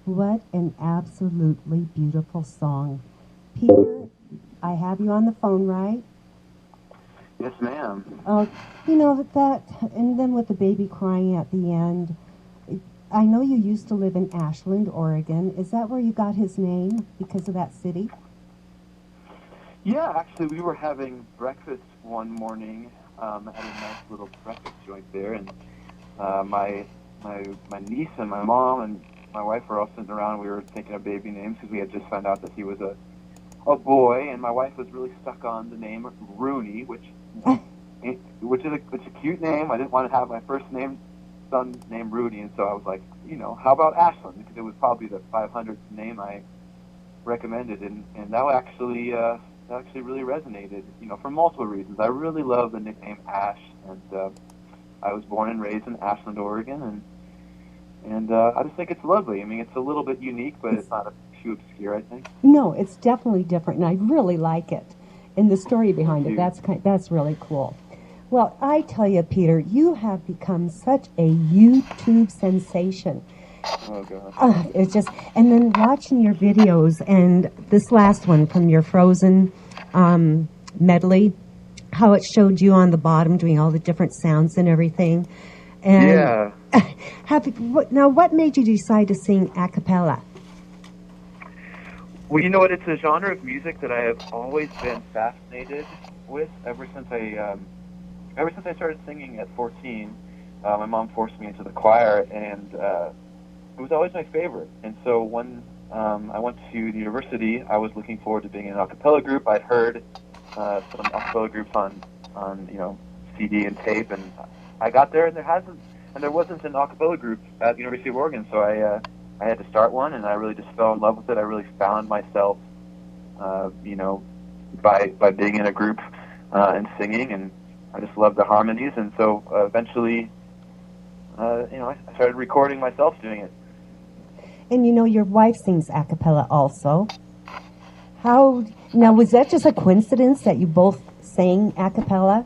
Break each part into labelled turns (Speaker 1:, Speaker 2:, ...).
Speaker 1: What an absolutely beautiful song. Peter, I have you on the phone, right?
Speaker 2: Yes, ma'am.
Speaker 1: You know, that, and then with the baby crying at the end, I know you used to live in Ashland, Oregon. Is that where you got his name, because of that city?
Speaker 2: Yeah, actually, we were having breakfast one morning at a nice little breakfast joint there, and my niece and my mom and my wife were all sitting around. We were thinking of baby names because we had just found out that he was a boy, and my wife was really stuck on the name Rooney, which is a cute name. I didn't want to have my first name son named Rudy, and so I was like, how about Ashland? Because it was probably the 500th name I recommended, and that actually really resonated, for multiple reasons. I really love the nickname Ash, and I was born and raised in Ashland, Oregon, and I just think it's lovely. I mean, it's a little bit unique, but it's not too obscure, I think.
Speaker 1: No, it's definitely different, and I really like it. And the story behind it, that's really cool. Well, I tell you, Peter, you have become such a YouTube sensation.
Speaker 2: Oh, God.
Speaker 1: It's just, and then watching your videos, and this last one from your Frozen medley, how it showed you on the bottom doing all the different sounds and everything. And
Speaker 2: Yeah.
Speaker 1: Now, what made you decide to sing a cappella?
Speaker 2: Well, you know what? It's a genre of music that I have always been fascinated with ever since I started singing at 14. My mom forced me into the choir, and it was always my favorite. And so when I went to the university, I was looking forward to being in an acapella group. I'd heard some acapella groups on CD and tape, and I got there, and there wasn't an acapella group at the University of Oregon. So I had to start one, and I really just fell in love with it. I really found myself, by being in a group and singing, and I just loved the harmonies. And so eventually, I started recording myself doing it.
Speaker 1: And your wife sings a cappella also. Now, was that just a coincidence that you both sang a cappella?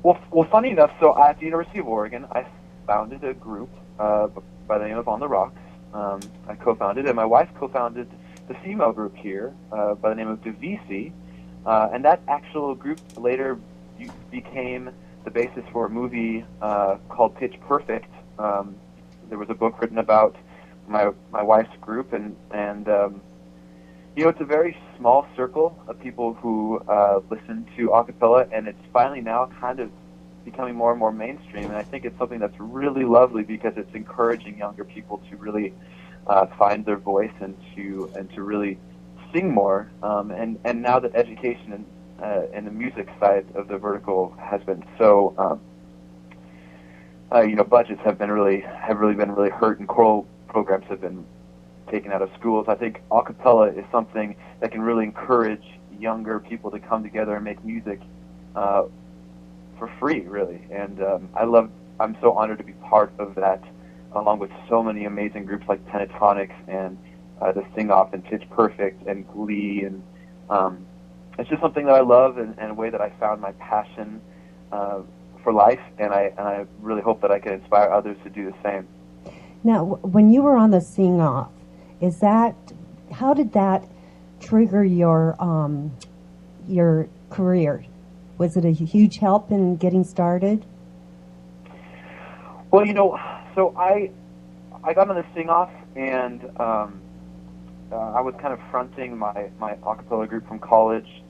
Speaker 2: Well, funny enough, so at the University of Oregon, I founded a group by the name of On the Rocks. I co-founded, and my wife co-founded the female group here by the name of Divisi, and that actual group later became the basis for a movie called Pitch Perfect. There was a book written about my wife's group, and it's a very small circle of people who listen to a cappella, and it's finally now kind of becoming more and more mainstream. And I think it's something that's really lovely because it's encouraging younger people to really find their voice and to really sing more. And now that education and the music side of the vertical has been so budgets have really been hurt, and choral programs have been taken out of schools. I think a cappella is something that can really encourage younger people to come together and make music for free, really. And I'm so honored to be part of that, along with so many amazing groups like Pentatonics and the Sing Off and Pitch Perfect and Glee, and it's just something that I love, and a way that I found my passion for life, and I really hope that I can inspire others to do the same.
Speaker 1: Now, when you were on the Sing Off, how did that trigger your career? Was it a huge help in getting started?
Speaker 2: Well, so I got on the Sing Off, and I was kind of fronting my a cappella group from college,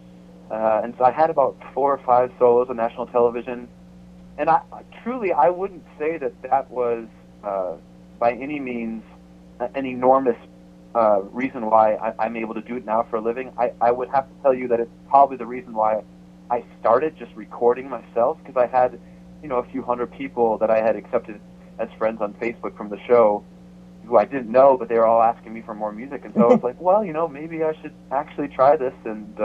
Speaker 2: and so I had about 4 or 5 solos on national television. And I wouldn't say that was by any means an enormous reason why I'm able to do it now for a living. I would have to tell you that it's probably the reason why I started just recording myself, because I had, a few hundred people that I had accepted as friends on Facebook from the show who I didn't know, but they were all asking me for more music. And so I was like, well, maybe I should actually try this. And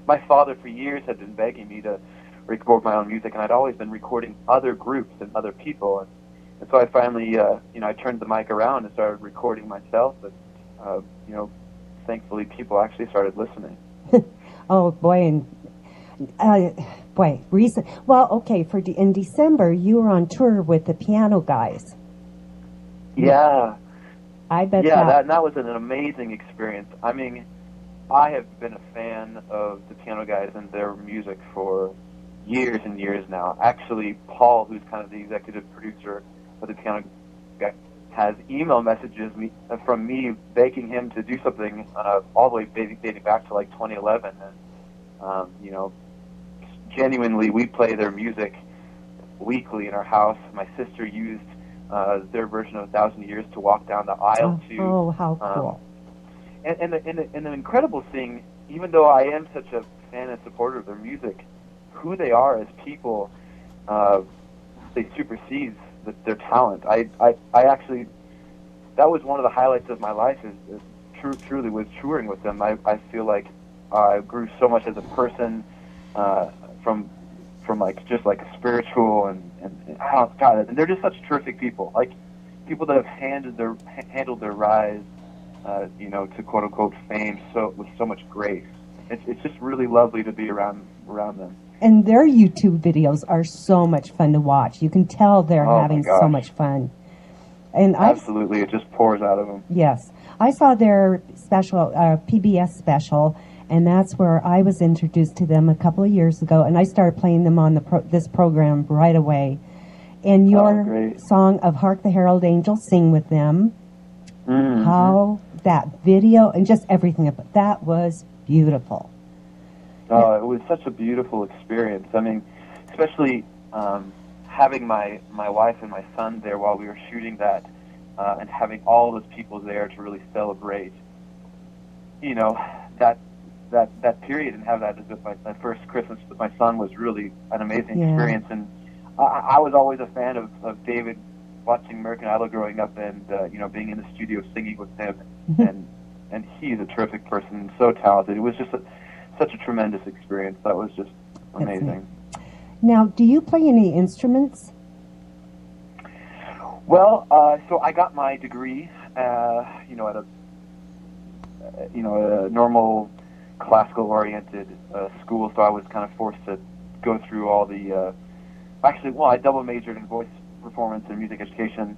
Speaker 2: my father for years had been begging me to record my own music, and I'd always been recording other groups and other people. And so I finally, I turned the mic around and started recording myself. But, thankfully people actually started listening.
Speaker 1: Oh, boy. And in December, you were on tour with the Piano Guys.
Speaker 2: Yeah.
Speaker 1: I bet
Speaker 2: Yeah, that was an amazing experience. I mean, I have been a fan of the Piano Guys and their music for years and years now. Actually, Paul, who's kind of the executive producer of the Piano Guys, has email messages from me begging him to do something all the way dating back to like 2011. And, you know, genuinely, we play their music weekly in our house. My sister used their version of 1,000 Years to walk down the aisle to.
Speaker 1: Oh, how cool.
Speaker 2: And the incredible thing, even though I am such a fan and supporter of their music, who they are as people, they supersedes their talent. I actually, that was one of the highlights of my life is truly was touring with them. I feel like I grew so much as a person, from like just like spiritual and God, and they're just such terrific people. Like people that have handled their rise, you know, to quote unquote fame with so much grace. It's just really lovely to be around them.
Speaker 1: And their YouTube videos are so much fun to watch. You can tell they're having so much fun. And
Speaker 2: absolutely, it just pours out of them.
Speaker 1: Yes, I saw their special PBS special, and that's where I was introduced to them a couple of years ago, and I started playing them on this program right away. And your song of Hark the Herald Angels, Sing with Them, how that video and just everything about that was beautiful.
Speaker 2: Oh, it was such a beautiful experience. I mean, especially having my wife and my son there while we were shooting that, and having all those people there to really celebrate, you know, that period, and have that as my first Christmas with my son was really an amazing experience. And I was always a fan of David, watching American Idol growing up, and you know, being in the studio singing with him, and he's a terrific person, so talented. It was just such a tremendous experience. That was just amazing.
Speaker 1: Now, do you play any instruments?
Speaker 2: Well, so I got my degree, you know, at a normal classical-oriented school, so I was kind of forced to go through all the. Actually, well, I double majored in voice performance and music education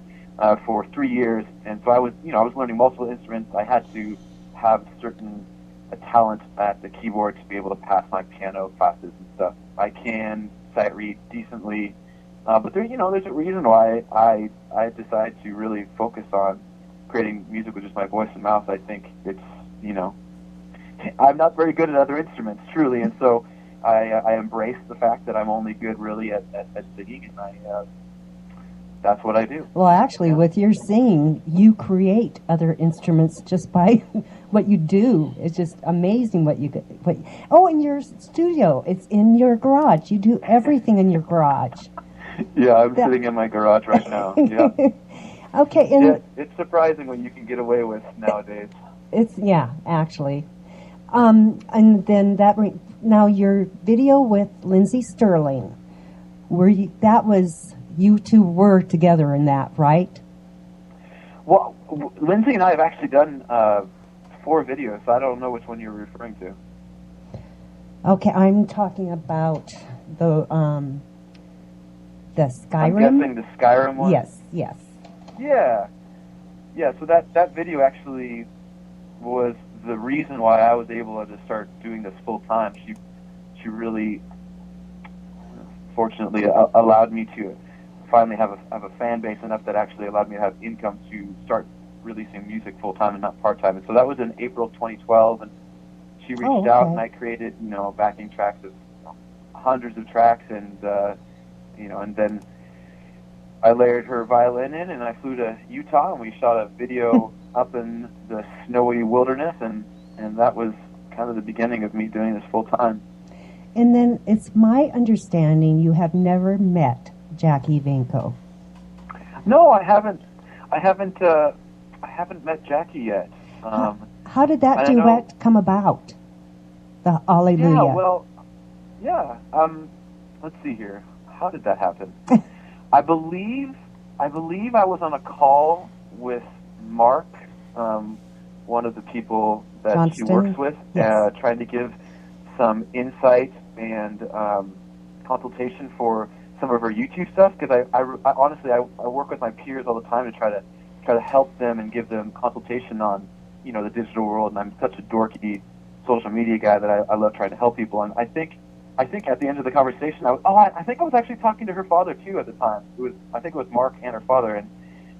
Speaker 2: for 3 years, and so I was learning multiple instruments. I had to have certain talent at the keyboard to be able to pass my piano classes and stuff. I can sight read decently, but there's a reason why I decided to really focus on creating music with just my voice and mouth. I think it's, you know, I'm not very good at other instruments, truly, and so I embrace the fact that I'm only good really at singing, and that's what I do.
Speaker 1: Well, actually, with your singing, you create other instruments just by what you do. It's just amazing what you get. Oh, in your studio, it's in your garage. You do everything in your garage.
Speaker 2: Yeah, I'm sitting in my garage right now. Yeah.
Speaker 1: Okay. And
Speaker 2: it's surprising what you can get away with nowadays.
Speaker 1: Actually. And then now your video with Lindsey Stirling, you two were together in that, right?
Speaker 2: Well, Lindsey and I have actually done 4 videos, so I don't know which one you're referring to.
Speaker 1: Okay, I'm talking about the Skyrim.
Speaker 2: I'm guessing the Skyrim one?
Speaker 1: Yes.
Speaker 2: Yeah, so that video actually was the reason why I was able to start doing this full time. She really, fortunately, allowed me to finally have a fan base enough that actually allowed me to have income to start releasing music full time and not part time. And so that was in April 2012, and she reached out, and I created, you know, backing tracks of hundreds of tracks, and you know, and then I layered her violin in, and I flew to Utah, and we shot a video up in the snowy wilderness, and that was kind of the beginning of me doing this full time.
Speaker 1: And then it's my understanding you have never met Jackie Venko.
Speaker 2: No, I haven't met Jackie yet.
Speaker 1: How did that duet come about? The Alleluia.
Speaker 2: Let's see here. How did that happen? I believe I was on a call with Mark, one of the people that
Speaker 1: Johnston?
Speaker 2: she works with, trying to give some insight and consultation for some of her YouTube stuff, because I honestly work with my peers all the time to try to try to help them and give them consultation on, the digital world. And I'm such a dorky social media guy that I love trying to help people. And I think at the end of the conversation, I think I was actually talking to her father too at the time. I think it was Mark and her father. And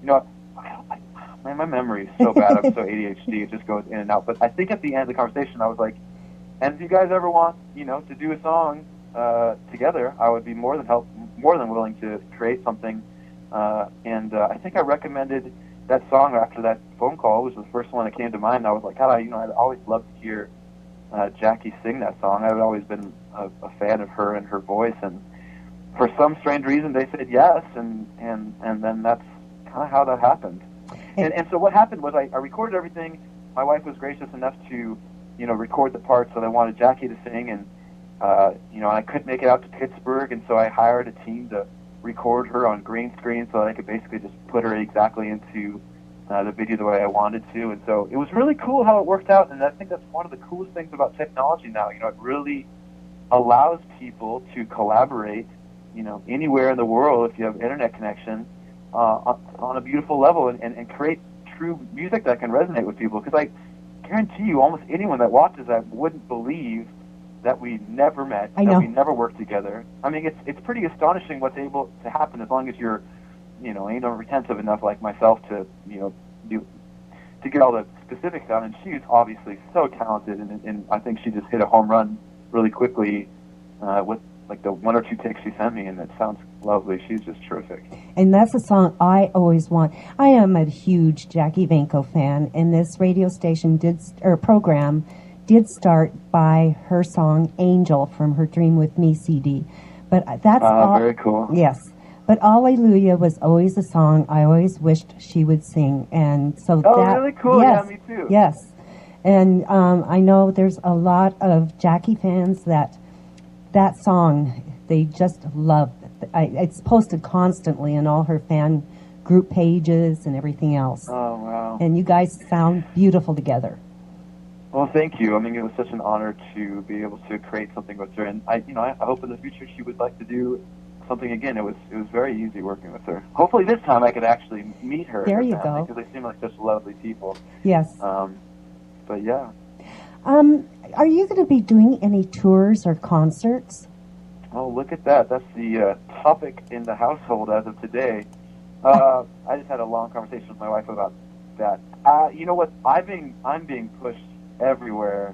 Speaker 2: man, my memory is so bad. I'm so ADHD; it just goes in and out. But I think at the end of the conversation, I was like, "And if you guys ever want, to do a song together, I would be more than willing to create something." And I think I recommended that song after that phone call. It was the first one that came to mind. And I was like, God, I'd always loved to hear Jackie sing that song. I've always been a fan of her and her voice, and for some strange reason, they said yes, and then that's kind of how that happened. And so what happened was I recorded everything. My wife was gracious enough to, record the parts that I wanted Jackie to sing, and I couldn't make it out to Pittsburgh, and so I hired a team to record her on green screen so that I could basically just put her exactly into the video the way I wanted to. And so it was really cool how it worked out, and I think that's one of the coolest things about technology now. It really allows people to collaborate, anywhere in the world if you have internet connection, on a beautiful level and create true music that can resonate with people. Because I guarantee you, almost anyone that watches that wouldn't believe that we never met, that we never worked together. I mean, it's pretty astonishing what's able to happen as long as you're, ain't retentive enough like myself to, to get all the specifics down. And she's obviously so talented, and I think she just hit a home run really quickly with like the one or two takes she sent me, and it sounds lovely. She's just terrific.
Speaker 1: And that's a song I always want. I am a huge Jackie Venko fan, and this radio station program did start by her song Angel from her Dream With Me CD. But that's
Speaker 2: very cool.
Speaker 1: Yes. But Alleluia was always a song I always wished she would sing. And so
Speaker 2: really cool.
Speaker 1: Yes,
Speaker 2: yeah, me too.
Speaker 1: Yes. And I know there's a lot of Jackie fans that song, they just love. It's posted constantly in all her fan group pages and everything else.
Speaker 2: Oh, wow.
Speaker 1: And you guys sound beautiful together.
Speaker 2: Well, thank you. I mean, it was such an honor to be able to create something with her, and I hope in the future she would like to do something again. It was very easy working with her. Hopefully, this time I could actually meet her.
Speaker 1: There you go.
Speaker 2: Because they seem like such lovely people.
Speaker 1: Yes.
Speaker 2: But yeah.
Speaker 1: Are you going to be doing any tours or concerts?
Speaker 2: Oh, look at that. That's the topic in the household as of today. I just had a long conversation with my wife about that. You know what? I'm being pushed everywhere.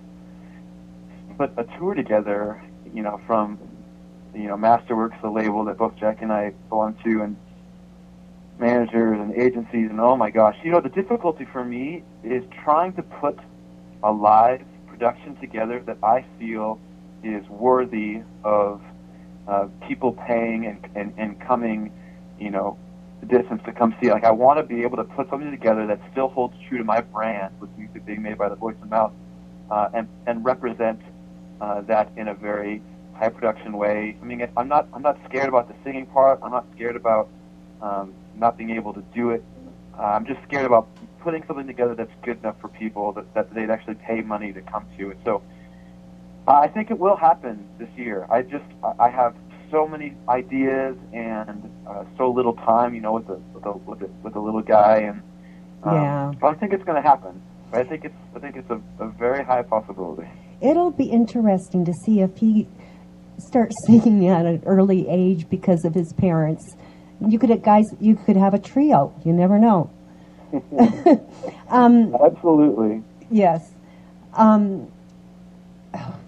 Speaker 2: Put a tour together, from, Masterworks, the label that both Jack and I belong to, and managers and agencies, and oh my gosh. The difficulty for me is trying to put a live production together that I feel is worthy of people paying and coming, the distance to come see it. Like, I want to be able to put something together that still holds true to my brand, with music being made by the voice and mouth, and represent that in a very high production way. I mean, I'm not scared about the singing part. I'm not scared about not being able to do it. I'm just scared about putting something together that's good enough for people that they'd actually pay money to come to. And so I think it will happen this year. I have so many ideas and so little time, with the little guy, and but I think it's going to happen. But I think it's a very high possibility.
Speaker 1: It'll be interesting to see if he starts singing at an early age because of his parents. You could have a trio. You never know.
Speaker 2: Absolutely.
Speaker 1: Yes.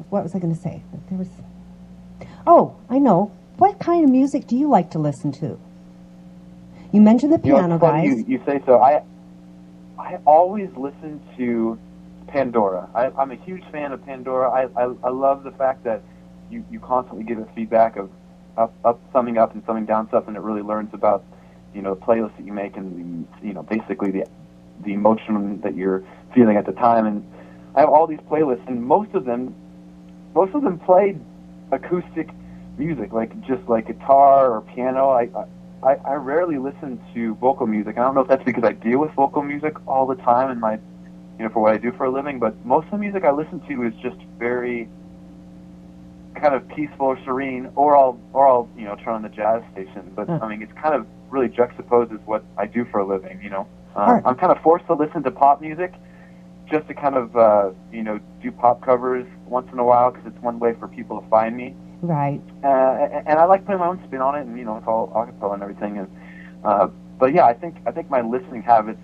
Speaker 1: What was I going to say? I know. What kind of music do you like to listen to? You mentioned the piano guys.
Speaker 2: You say so. I always listen to Pandora. I'm a huge fan of Pandora. I love the fact that you constantly give us feedback of up summing up and summing down stuff, and it really learns about the playlist that you make and basically the emotion that you're feeling at the time. And I have all these playlists, and most of them play acoustic music, just like guitar or piano. I rarely listen to vocal music. I don't know if that's because I deal with vocal music all the time in my, for what I do for a living, but most of the music I listen to is just very kind of peaceful or serene, or I'll turn on the jazz station. But I mean, it's kind of really juxtaposes what I do for a living. I'm kind of forced to listen to pop music just to kind of do pop covers once in a while because it's one way for people to find me.
Speaker 1: Right.
Speaker 2: And I like putting my own spin on it, and it's all acapella and everything. And but yeah, I think my listening habits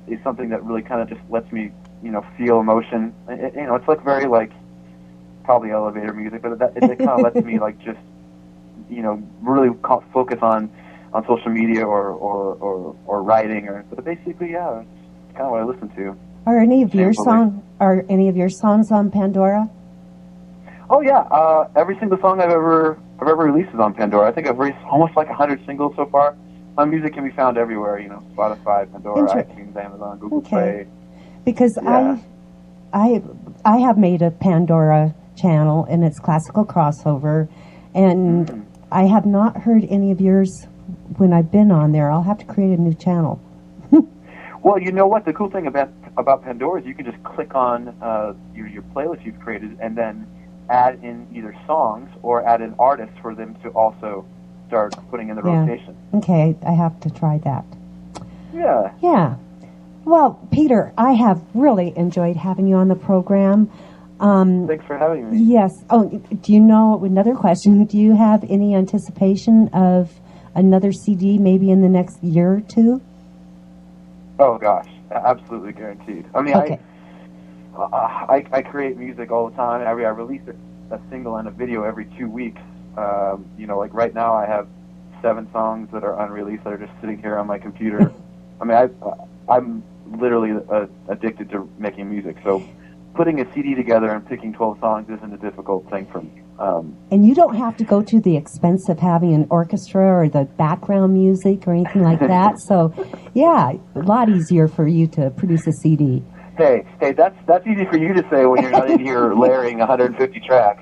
Speaker 2: is something that really kind of just lets me feel emotion. It's like very like probably elevator music, but it kind of lets me like just really focus on social media or writing but basically it's kind of what I listen to.
Speaker 1: Are any of your songs on Pandora?
Speaker 2: Oh yeah, every single song I've ever released is on Pandora. I think I've released almost like 100 singles so far. My music can be found everywhere, Spotify, Pandora, iTunes, Amazon, Google Play.
Speaker 1: Because I have made a Pandora channel, and it's classical crossover, and I have not heard any of yours when I've been on there. I'll have to create a new channel.
Speaker 2: Well, you know what? The cool thing about Pandora is you can just click on your playlist you've created and then add in either songs or add in artists for them to also start putting in the rotation.
Speaker 1: Okay, I have to try that.
Speaker 2: Yeah.
Speaker 1: Yeah. Well, Peter, I have really enjoyed having you on the program.
Speaker 2: Thanks for having me.
Speaker 1: Yes. Oh, do you know, another question, do you have any anticipation of another CD maybe in the next year or two?
Speaker 2: Oh, gosh. Absolutely guaranteed. I mean,
Speaker 1: okay.
Speaker 2: I create music all the time. I release a single and a video every 2 weeks. Like right now I have 7 songs that are unreleased that are just sitting here on my computer. I mean, I'm literally addicted to making music. So putting a CD together and picking 12 songs isn't a difficult thing for me.
Speaker 1: And you don't have to go to the expense of having an orchestra or the background music or anything like that. So, yeah, a lot easier for you to produce a CD.
Speaker 2: Hey, that's easy for you to say when you're not in here layering 150 tracks.